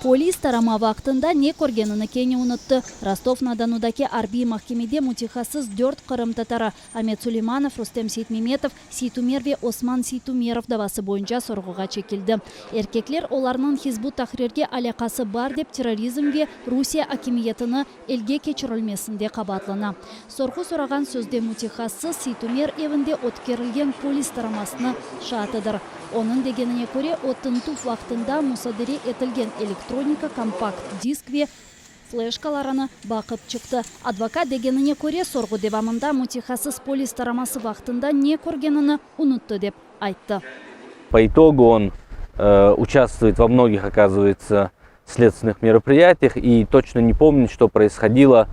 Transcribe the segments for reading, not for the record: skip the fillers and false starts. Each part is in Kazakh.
Полис тарама вақтында не көргенini кене ұнытты. Ростов-на-Донудаки арби махкемеде мутихасыз 4 қырым татары Амет Сулейманов, Рустем Сейтмеметов, Сейтумер ве Осман Сейтумеров давасы бойынша сорғыға чекілді. Еркеклер оларның Хизбут Тахрирге алақасы бар деп терроризмге Русия акимиетіні елге кечірілмесінде қабатлана. Сорғы сұраған сөзде мутихасыз Сейтумер евінде откерілген полис тарамасыны шатыдыр. Оның дегеніне көре оттың туф вақтында мұсадыре етілген электроника компакт диск ве флешкалараны бақып чықты. Адвокат дегеніне көре сорғы девамында мутихасыз полис тарамасы вақтында не көргенini ұнытты деп айтты. По итогу он участвует во многих, оказывается, следственных мероприятиях и точно не помнит, что происходило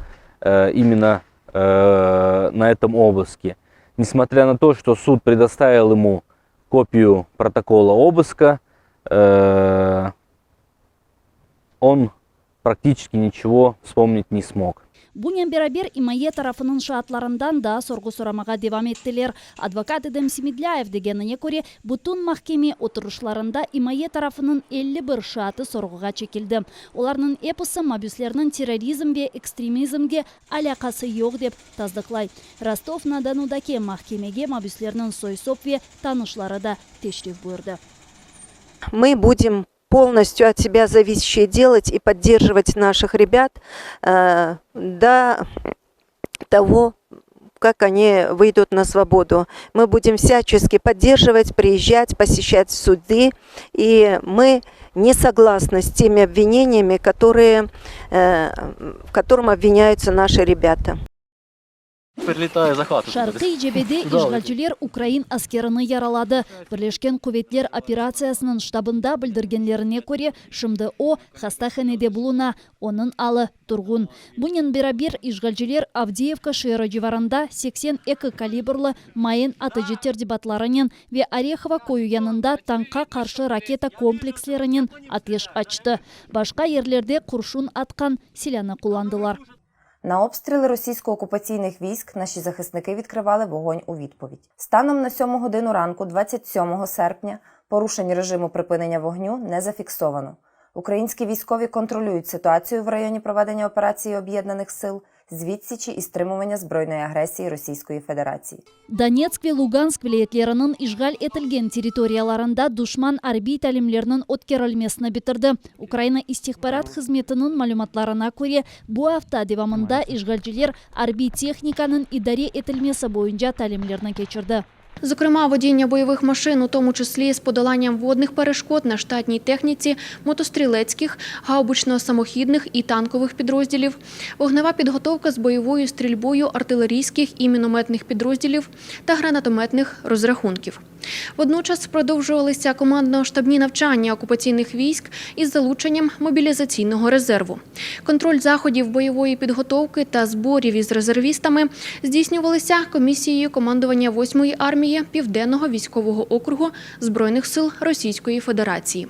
именно на этом обыске. Несмотря на то, что суд предоставил ему копию протокола обыска, он практически ничего вспомнить не смог. Bunyan beraber İmaye tarafının şartlarından da sorgu soramaya devam ettiler. Advokat Edem Simidlayev degenine göre bütün mahkeme oturuşlarında İmaye tarafının 51 şartı sorguga çekildi. Onların episi mabüslerinin terrorizm ve ekstremizmge alakası yok dep tasdiqlay. Rostov-na-Donudaki mahkemege mabüslerinin soysop ve tanışları da teşrif buyurdu. Мы будем полностью от себя зависящее делать и поддерживать наших ребят до того, как они выйдут на свободу. Мы будем всячески поддерживать, приезжать, посещать суды, и мы не согласны с теми обвинениями, в котором обвиняются наши ребята. Şarkı cebede işgalciler Ukrayn askerini yaraladı. Birleşken Kuvvetler Operasyasının ştabında bildirgenlerine göre şimdi o hastahanede buluna, onun alı turgun. Bunun beraber işgalciler Avdiivka şehri civarında 82 kalibrlı mayın atıcı terdibatlarının ve Orekhova koyu yanında tankka karşı raketa komplekslerinin ateş açtı. Başka yerlerde kurşun atkan silahını kullandılar. На обстріли російсько-окупаційних військ наші захисники відкривали вогонь у відповідь. Станом на 7 годину ранку 27 серпня порушень режиму припинення вогню не зафіксовано. Українські військові контролюють ситуацію в районі проведення операції Об'єднаних сил з відсічі і стримування збройної агресії Російської Федерації. Donetsk ve Lugansk vilayetlerinin işgal etilgen territoriyalarında düşman arbi talimlerinin otkerilmesini bitirdi. Ukrayna istihbarat hizmetinin malumatlarına göre bu hafta devamında işgalciler arbi texnikanın idare etilmesi boyunca talimlerini geçirdi. Зокрема, водіння бойових машин, у тому числі з подоланням водних перешкод на штатній техніці, мотострілецьких, гаубично-самохідних і танкових підрозділів, вогнева підготовка з бойовою стрільбою артилерійських і мінометних підрозділів та гранатометних розрахунків. Водночас продовжувалися командно-штабні навчання окупаційних військ із залученням мобілізаційного резерву. Контроль заходів бойової підготовки та зборів із резервістами здійснювалися комісією командування 8-ї армії Південного військового округу Збройних сил Російської Федерації.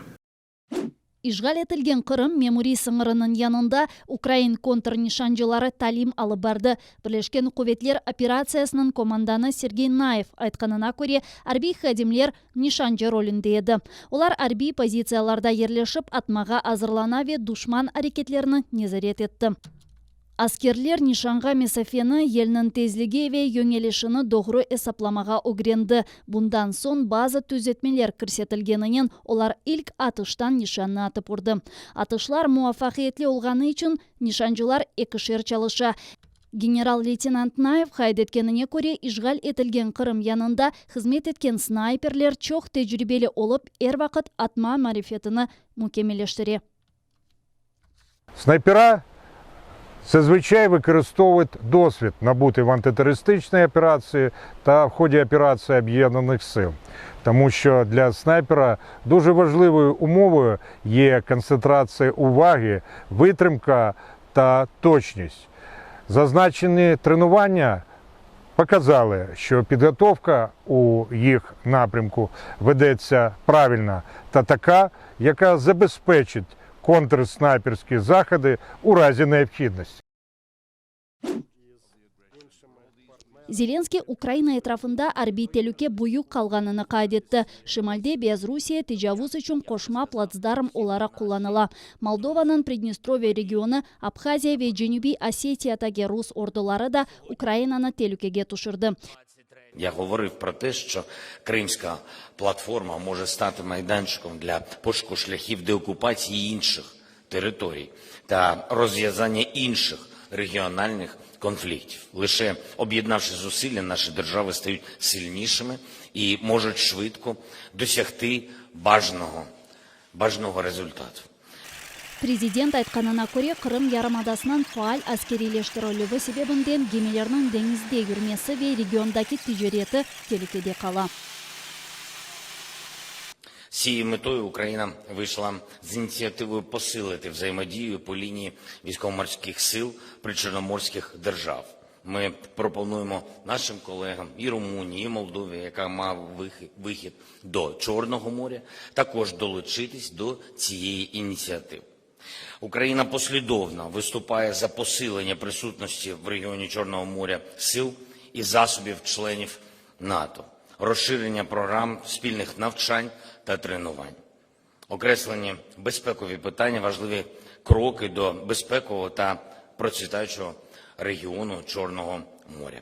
İşgal etilgen Kırım memuri sınırının yanında Ukrayn kontrnişancıları talim alıp bardı. Birleşken Kuvvetler Operasyasının komandanı Sergey Nayev aytkanına göre arbi xadimler nişancı rolündeydi. Olar arbi pozitsiyalarda yerleşip atmağa hazırlana ve düşman hareketlerini nezaret etti. Askerler nişanға mesafeni елінің tezligi ve yönelişini doğru hesaplamağa öğrendi. Bundan son bazı düzeltmeler kirsetilgeninin olar ilk atıştan nişanını atıp vurdu. Atışlar muvaffakiyetli olğanı için nişancılar ekişer çalışa. General-leytenant Nayev haydetkenine göre işgal etilgen Kırım yanında hizmet etken snayperler çok tecrübeli olup er vakit atma marifetini mükemmelleştirir. Снайпера зазвичай використовують досвід, набутий в антитерористичній операції та в ході операції Об'єднаних сил. Тому що для снайпера дуже важливою умовою є концентрація уваги, витримка та точність. Зазначені тренування показали, що підготовка у їх напрямку ведеться правильно та така, яка забезпечить контрснайперські заходи у разі необхідності. Зеленский Украина этрafында арбителюке буюк калганын кайд этти. Шималде Белоруссия тижавуз үчүн кошма плацдарм олара кулланыла. Молдованын Приднестровье регионы, Абхазия ве Женюбий Осетиядагы рус ордулары да Украинаны телюкеге тушырды. Я говорив про те, що Кримська платформа може стати майданчиком для пошуку шляхів деокупації інших територій та розв'язання інших регіональних конфліктів. Лише об'єднавши зусилля, наші держави стають сильнішими і можуть швидко досягти бажаного результату. Президент айтканына көрө Кырым ярымадасынан фаал аскерилештирилүүгө себебинден кемелердин деңизде жүрмеси ве региондагы тижерети телекеде кала. З цією метою Україна вийшла з ініціативою посилити взаємодію по лінії військово-морських сил причорноморських держав. Ми пропонуємо нашим колегам і Румунії, і Молдові, яка має вихід до Чорного моря, також долучитись до цієї ініціативи. Україна послідовно виступає за посилення присутності в регіоні Чорного моря сил і засобів членів НАТО, розширення програм спільних навчань та тренувань. Окреслені безпекові питання – важливі кроки до безпекового та процвітаючого регіону Чорного моря.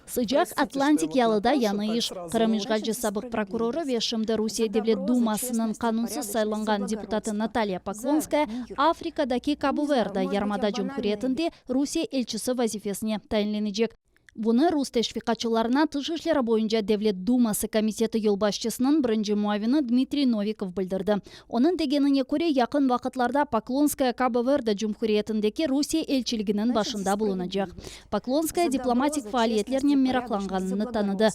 Сыжак Атлантик ялыда яныйыш. Кырым ишгалчы сабык прокуроры вешимді Русия Девлет Думасынын канунсыз сайланган депутаты Наталья Поклонская Африкадаки Кабу-Верде ярмада жумхуриетинде Русия элчиси вазифесине тайынленежек. Буны рус тешвикатчыларына тыш ишлери боюнча Девлет Думасы комитети ел башчысынын биринчи муавини Дмитрий Новиков билдирди. Онун дегенине көрө якын вакытларда Поклонская Кабу-Верде жумхуриетиндеги Русия элчилигинин башында болуначак. Поклонская дипломатик фаалиеттерине меракланганын таныды.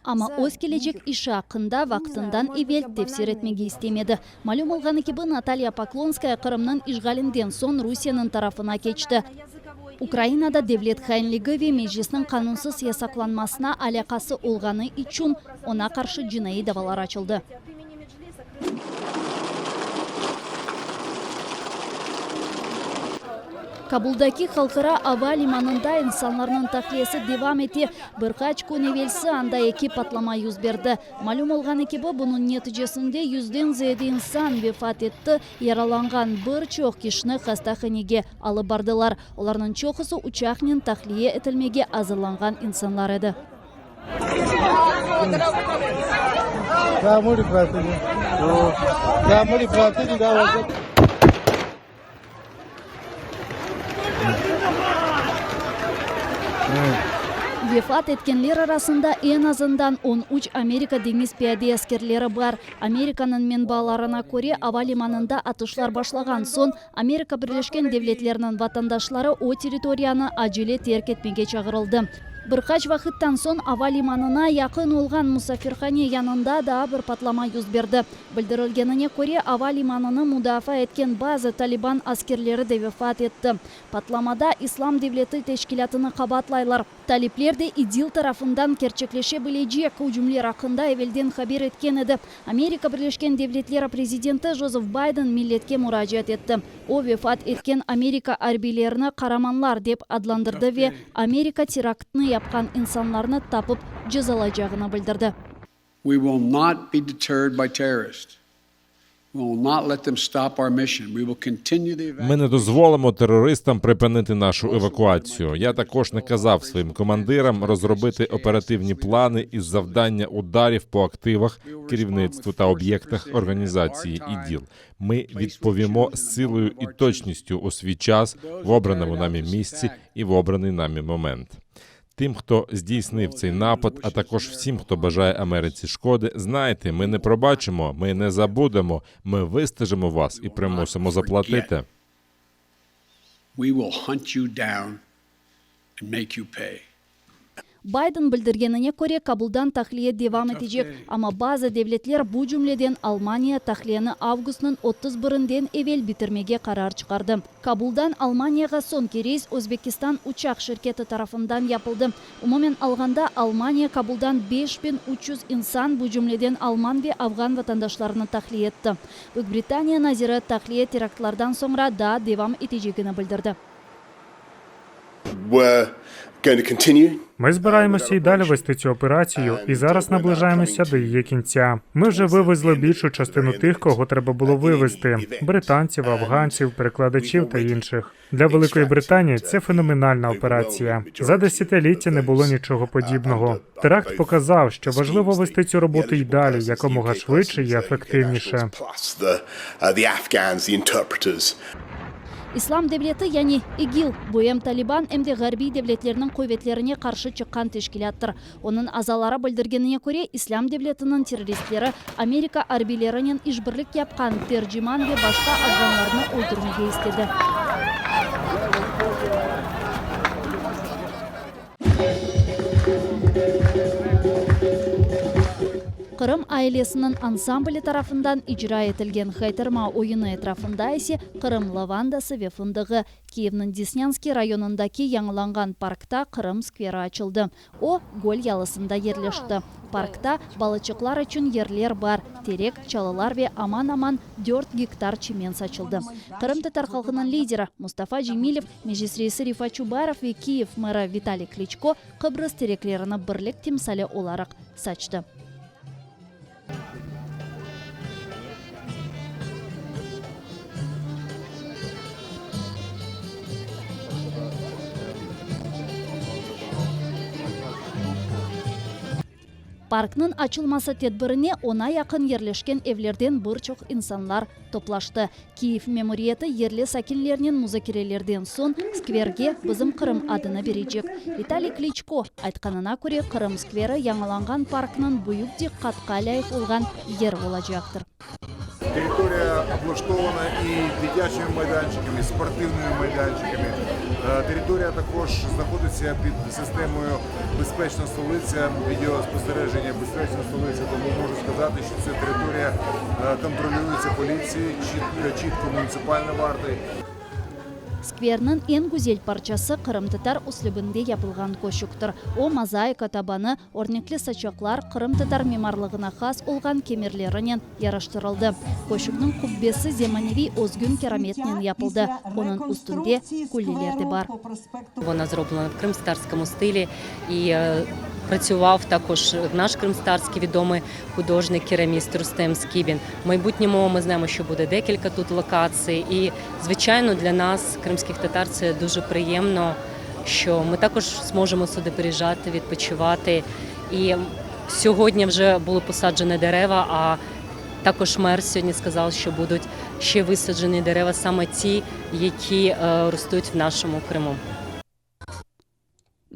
Ама өз келечек иши акында вактындан эвел тефсир этмеги истемеди. Малюм болгон экиби Наталья Поклонская Кырымдын ишгалинден соң Русиянын тарафына кечти. Украинада Девлет хайынлиги ве межлистин канунсыз ясакланмасына алакасы олганы үчүн она каршы жинайы давалар ачылды. Кабулдаки халкыра аба лиманында инсанларнын тахлиясы девам эти бир кач күн эвелси анда эки патлама юз берди. Малюм болгон экиби бунун нетижесинде 100ден зыяды инсан вефат этти, яраланган бир чоқ кишини хастаханеге алып бардылар. Олардын чоқысы учакнын тахлия этилмеге азырланган инсанлар эди. Вефат эткенлер арасында en azından 13 Америка деңиз пияде аскерлери бар. Американын менбааларына көрө аба лиманында атышлар башлаган соң Америка Бирлешкен Девлетлеринин ватандашлары о территорияны ажеле терк этмеге чагырылды. Bir kaç vakittan soň ava limanına yakın olgan musafirhane yanında da bir patlama yüz berdi. Bildirilgenine göre ava limanını mudafa etken bazı Taliban askerleri de vefat etti. Patlamada İslam Devleti Teşkilatı'nı kabatlaylar. Talipler de İdil tarafından gerçekleşebilecek hücumlar hakkında evvelden haber etken edi. Amerika Birleşken Devletleri Prezidenti Joseph Biden milletke müracaat etti. O vefat etken Amerika harbilerini karamanlar dep adlandırdı ve Amerika teraktını yapkan insanlarını tapıp cezalayacağını bildirdi. We will not be deterred by terrorists. We will not let them stop our mission. We will continue the Ми не дозволимо терористам припинити нашу евакуацію. Я також наказав своїм командирам розробити оперативні плани із завдання ударів по активах, керівництву та об'єктах організації ІДІЛ. Ми відповімо з силою і точністю у свій час в обраному нами місці і в обраний нами момент. Тим, хто здійснив цей напад, а також всім, хто бажає Америці шкоди, знайте, ми не пробачимо, ми не забудемо, ми вистежимо вас і примусимо заплатити. We will hunt you down and make you pay. Байден bildirgenine göre Kabuldan tahliye devam edecek ama bazı devletler bu cümleden Almanya tahliyeni avgustun 31'inden evvel bitirmege karar çıkardı. Kabuldan Almanya'ga sonki reys Özbekistan uçak şirketi tarafından yapıldı. Umumen alganda Almanya Kabuldan 5300 insan bu cümleden Alman ve Afgan vatandaşlarını tahliye etti. Büyük Britanya naziri tahliye teraktlardan sonra da devam edeceğini bildirdi. Were Ми збираємося і далі вести цю операцію, і зараз наближаємося до її кінця. Ми вже вивезли більшу частину тих, кого треба було вивезти – британців, афганців, перекладачів та інших. Для Великої Британії це феноменальна операція. За десятиліття не було нічого подібного. Теракт показав, що важливо вести цю роботу й далі, якомога швидше і ефективніше. Ислам devleti, яғни ИГИЛ, бұйым Талибан әмде ғарби devletlerinin кuvvetlerine қаршы шыққан тешкілаттыр. Оның азалары білдіргеніне көре, Ислам devletinin террористлері Америка арбилерінен ішбірлік япқан Терджиман ве башқа афганларны өлтірмеге істеді. Қырым айлесінің ансамблі тарафындан ижра етілген хайтерма ойыны etrafında есе Қырым лавандасы ве фындығы. Киевнің Деснянский районындаки яңыланған паркта Қырым сквері açılды. О гол ялысында ерлешті. Паркта балычықлар үшін ерлер бар. Терек, чалылар ве аман-аман 4 гектар чемен сачылды. Қырым татар халқының лидері Мустафа Джемилев, Межлис рейсі Рифат Чубаров ве Киев мэрі Виталий Кличко Қыбрыс тереклеріні бірлік темсалі оларық сачты. Паркның açılması tedbirine ona yakın yerleşken evlerden birçok insanlar toplaştı. Kiev memuriyeti yerli sakinlerinin müzakerelerden son skverge bizim Kırım adını verecek. Vitaliy Klitschko aytkanına göre Kırım skveri yanılangan parkның büyük dikkatқа layık olgan yer olacaktır. Территория облаштована і дитячими майданчиками, і спортивними майданчиками. Територія також знаходиться під системою «Безпечна столиця», відеоспостереження «Безпечна столиця», тому можу сказати, що ця територія контролюється поліцією, чітко муніципальною вартою. Сквернің en güzel parçası Kırım Tatar uslubinde yapılgan koşuktır. O mozaika tabanı, ornekli saçaklar Kırım Tatar mimarlığına has olgan kemerlerinin yaraştırıldı. Koşukның kubbesi zemanevi özgün kerametnen yapıldı. Onun üstünde kulliler de var. Вона зроблена в кримстарському стилі і працював також наш кримстарський відомий художник-кераміст Рустем Скібін. В майбутньому ми знаємо, що буде декілька тут локацій. І, звичайно, для нас, кримських татар, це дуже приємно, що ми також зможемо сюди приїжджати, відпочивати. І сьогодні вже були посаджені дерева, а також мер сьогодні сказав, що будуть ще висаджені дерева, саме ті, які ростуть в нашому Криму.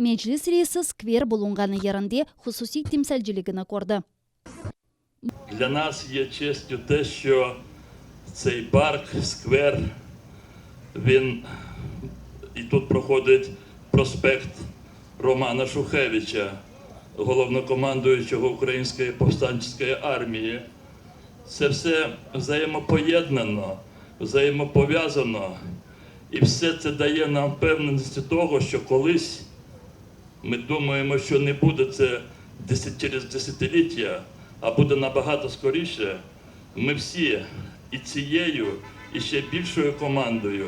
Meclis reisi skver bulunğanı yerinde hususi timsalciligini ko'rdi. Для нас є честю те, що цей парк, сквер, він і тут проходить проспект Романа Шухевича, головнокомандуючого Української повстанчої армії. Це все взаємопоєднано, взаємопов'язано, і все це дає нам впевненість того, що колись ми думаємо, що не буде це через десятиліття, а буде набагато скоріше. Ми всі і цією, і ще більшою командою,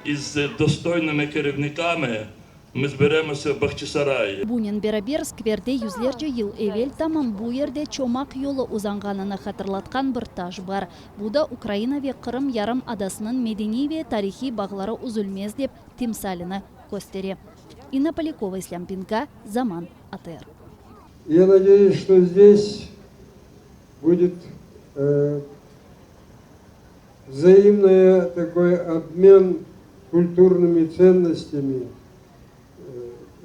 і з достойними керівниками ми зберемося в Бахчисараї. Bunun beraber skverde yüzlerce yıl evvel tamam bu yerde çomak yolu uzanğanını hatırlatkan bir taş var. Bu da Ukrayna ve Kırım yarım adasının medeni ve tarihi bağları üzülmez dep timsalini gösteriyor. Инна Полякова, Ислам Пинка, Zaman, АТР. Я надеюсь, что здесь будет взаимный такой обмен культурными ценностями.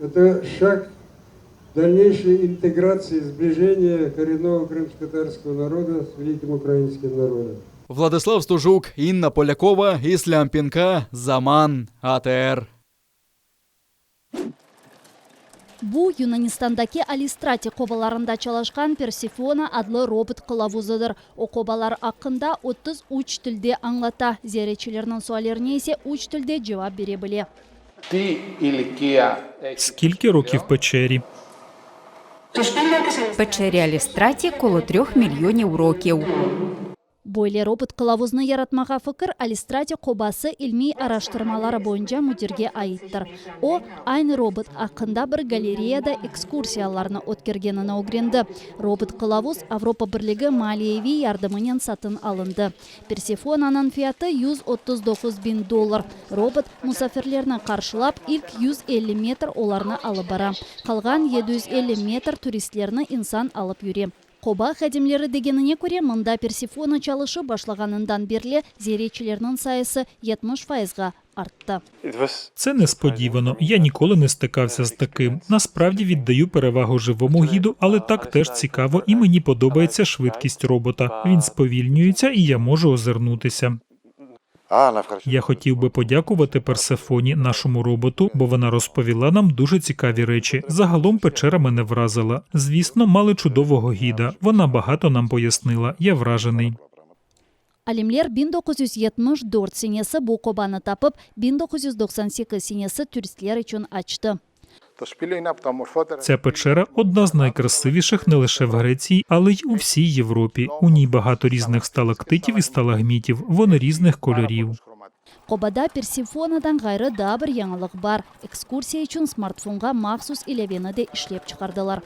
Это шаг дальнейшей интеграции, сближения коренного крымско-татарского народа с великим украинским народом. Владислав Стужук, Інна Полякова, Ислам Пинка, Zaman, АТР. Bu Yunanistan'daki Alistrati kobalarında çalışkan Persifona adlı robot kılavuzudur. O kobalar hakkında 33 tilde anlata. Ziyaretçilerinin suallerine ise 3 tilde cevap verebilir. Скільки років печері? Печері Алістраті коло 3 мільйонів років. Бойле робот кылавузны яратмага фыкыр Алистрати Кобасы илми араштырмалары боюнча мудирге айыттыр. О, айны робот акында бір галереяда экскурсияларны өткергеніне огренді. Робот кылавуз Авропа Бірлігі малиеви ярдымынен сатын алынды. Персефонаның фияты $139.000. Робот мусафирлерні қаршылап, ilk 150 метр оларны алып бара. Қалған 750 метр туристлерні инсан алып юре. Коба хәдимлері дегеніне көре, мында Персефона чалышы башлаганындан берле зеречілерінің сайысы 70%-га артты. Це несподівано. Я ніколи не стикався з таким. Насправді віддаю перевагу живому гіду, але так теж цікаво і мені подобається швидкість робота. Він сповільнюється і я можу озирнутися. Я хотів би подякувати Персефоні, нашому роботу, бо вона розповіла нам дуже цікаві речі. Загалом печера мене вразила. Звісно, мали чудового гіда. Вона багато нам пояснила. Я вражений. Алемлер 1974 сенесі бұл кобаны тапып, 1998 сенесі туристлер үшін ачты. Ця печера – одна з найкрасивіших не лише в Греції, але й у всій Європі. У ній багато різних сталактитів і сталагмітів, вони різних кольорів. Кобада Персефонадан гайры да бір яңылық бар. Экскурсия үшін смартфонға махсус илевені де ішлеп чықардылар.